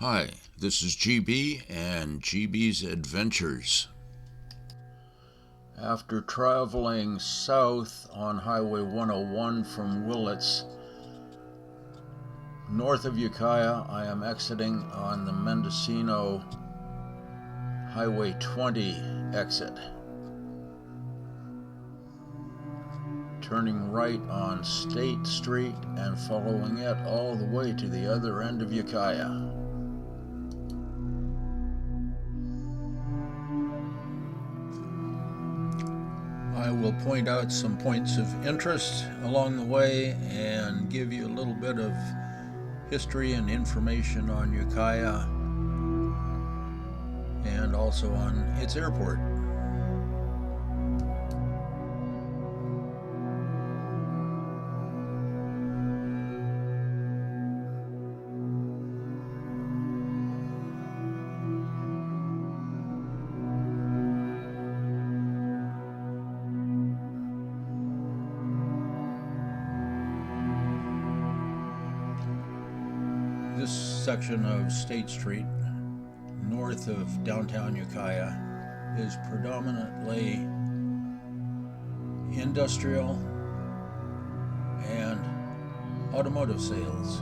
Hi, this is GB and GB's Adventures. After traveling south on Highway 101 from Willits, north of Ukiah, I am exiting on the Mendocino Highway 20 exit. Turning right on State Street and following it all the way to the other end of Ukiah. I will point out some points of interest along the way and give you a little bit of history and information on Yokáya and also on its airport. This section of State Street, north of downtown Ukiah, is predominantly industrial and automotive sales.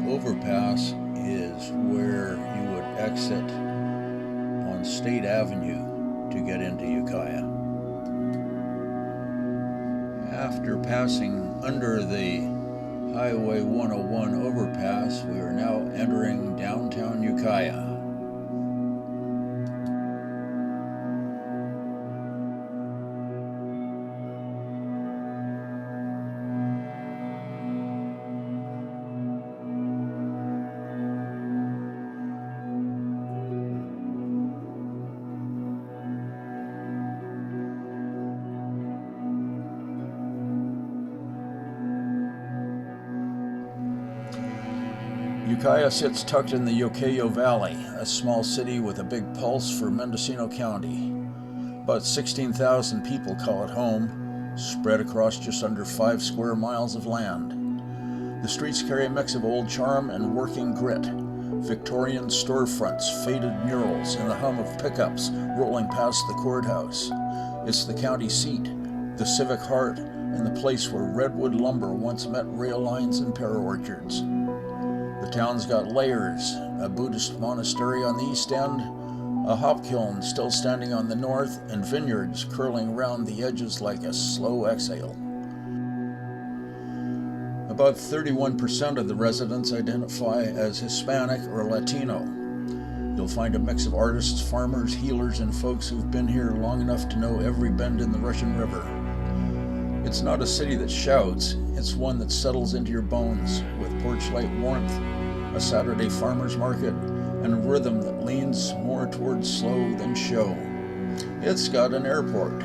Overpass is where you would exit on State Avenue to get into Ukiah. After passing under the Highway 101 overpass, we are now entering downtown Ukiah. Ukiah sits tucked in the Yokáya Valley, a small city with a big pulse for Mendocino County. About 16,000 people call it home, spread across just under 5 square miles of land. The streets carry a mix of old charm and working grit. Victorian storefronts, faded murals, and the hum of pickups rolling past the courthouse. It's the county seat, the civic heart, and the place where redwood lumber once met rail lines and pear orchards. The town's got layers, a Buddhist monastery on the east end, a hop kiln still standing on the north, and vineyards curling around the edges like a slow exhale. About 31% of the residents identify as Hispanic or Latino. You'll find a mix of artists, farmers, healers, and folks who've been here long enough to know every bend in the Russian River. It's not a city that shouts, it's one that settles into your bones with porch light warmth, a Saturday farmer's market, and a rhythm that leans more towards slow than show. It's got an airport.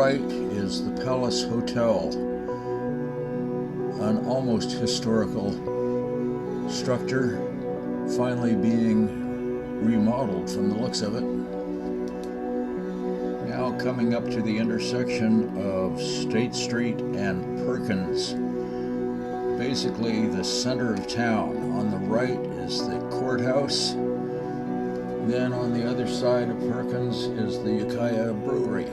right is the Palace Hotel, an almost historical structure, finally being remodeled from the looks of it. Now coming up to the intersection of State Street and Perkins, basically the center of town. On the right is the courthouse. Then on the other side of Perkins is the Ukiah Brewery.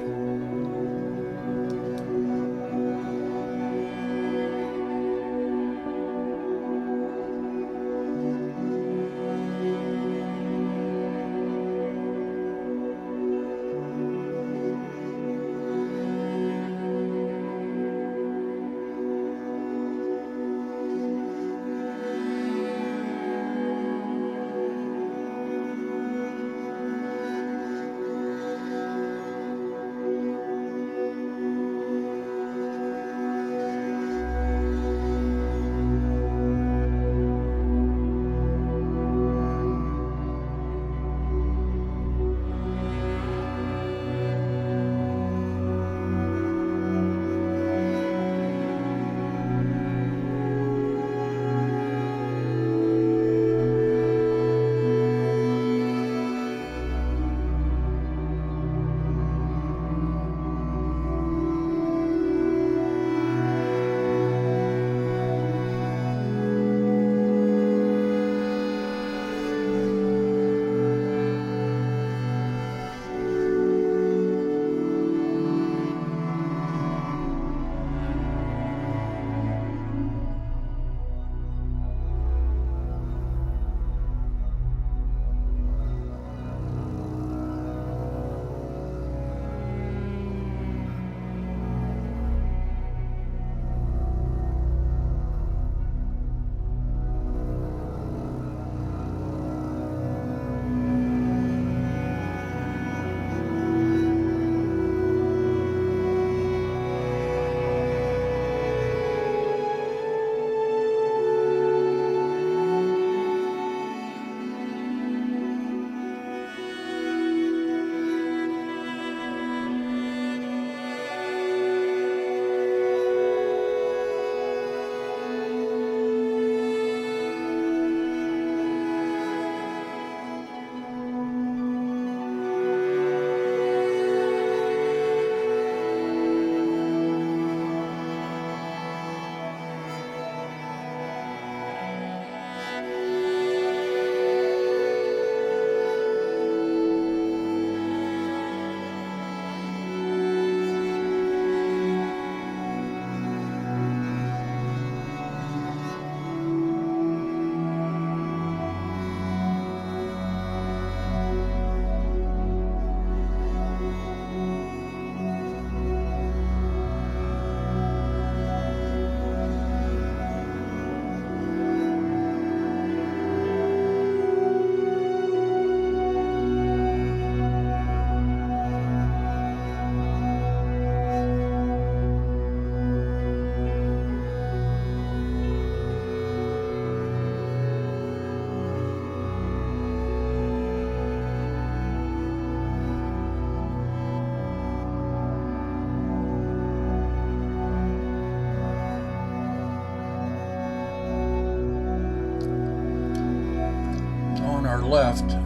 Left,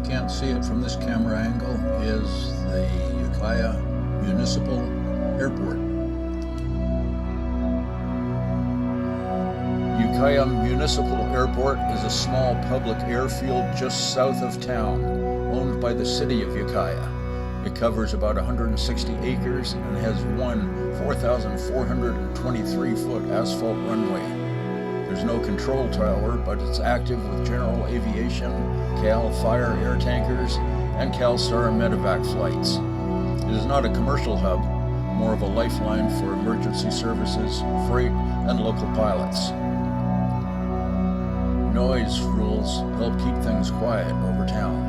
can't see it from this camera angle, is the Yokáya Municipal Airport. Yokáya Municipal Airport is a small public airfield just south of town, owned by the city of Yokáya. It covers about 160 acres and has one 4,423-foot asphalt runway. There's no control tower, but it's active with general aviation, CAL Fire air tankers, and CalStar medevac flights. It is not a commercial hub, more of a lifeline for emergency services, freight, and local pilots. Noise rules help keep things quiet over town.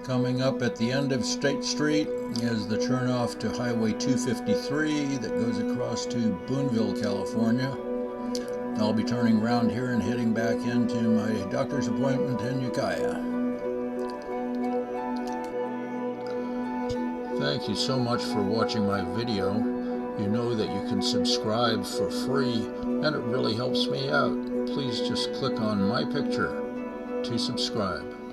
Coming up at the end of State Street is the turnoff to Highway 253 that goes across to Boonville, California. I'll be turning around here and heading back into my doctor's appointment in Ukiah. Thank you so much for watching my video. You know that you can subscribe for free and it really helps me out. Please just click on my picture to subscribe.